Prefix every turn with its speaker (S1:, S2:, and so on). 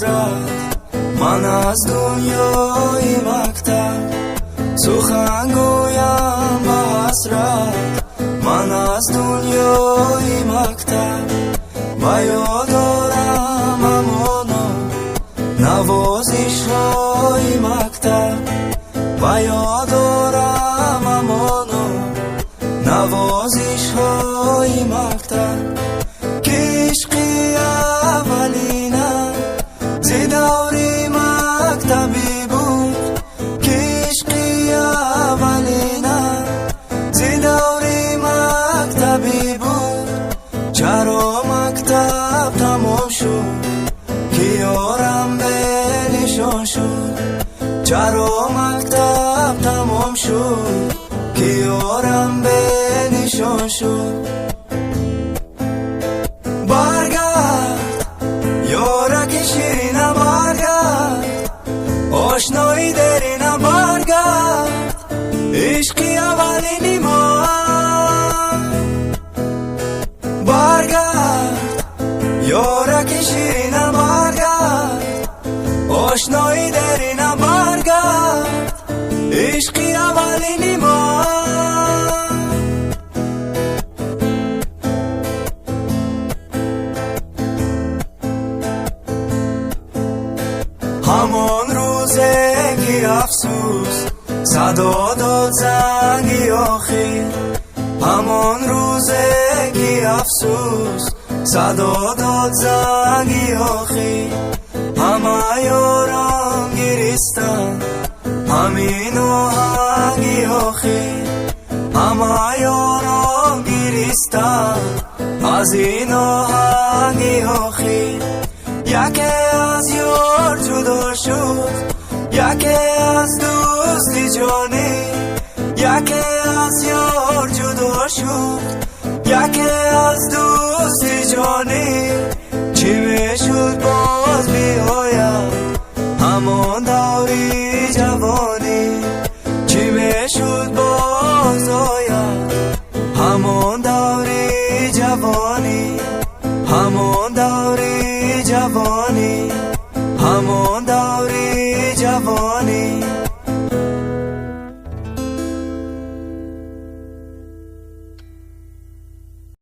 S1: حسرت من از دنیای مکتب سخن گویم به حسرت من از دنیای مکتب و یاد دارم همانا نوازش های مکتب و یاد دارم همانا نوازش های مکتب که عشقی اولینه زی دوری مکتبی بود که عشقی اولینه زی دوری مکتبی بود چرا مکتب تمام شد که یارم به نشان شد چرا مکتب تمام شد که یارم به نشان شد برگرد یارک شیرینه برگرد آشنایی درینه برگرد عشقی اولینی ما برگرد یارک شیرینه برگرد آشنایی درینه برگرد عشقی اولینی ما همان روزه که افسوس صدا داد زنگی آخر همان روزه که افسوس صدا داد زنگی آخر همه یاران گریستن همین آهنگی آخر همه یاران گریستن از این آهنگی آخر یکی از یار جدا شد یکی از دوستی جانی یکی از یار جدا شد یکی از دوستی جانی چی میشد باز بیاید همان دوری جوانی چی میشد باز آید همان دوری جوانی همان دوری جوانی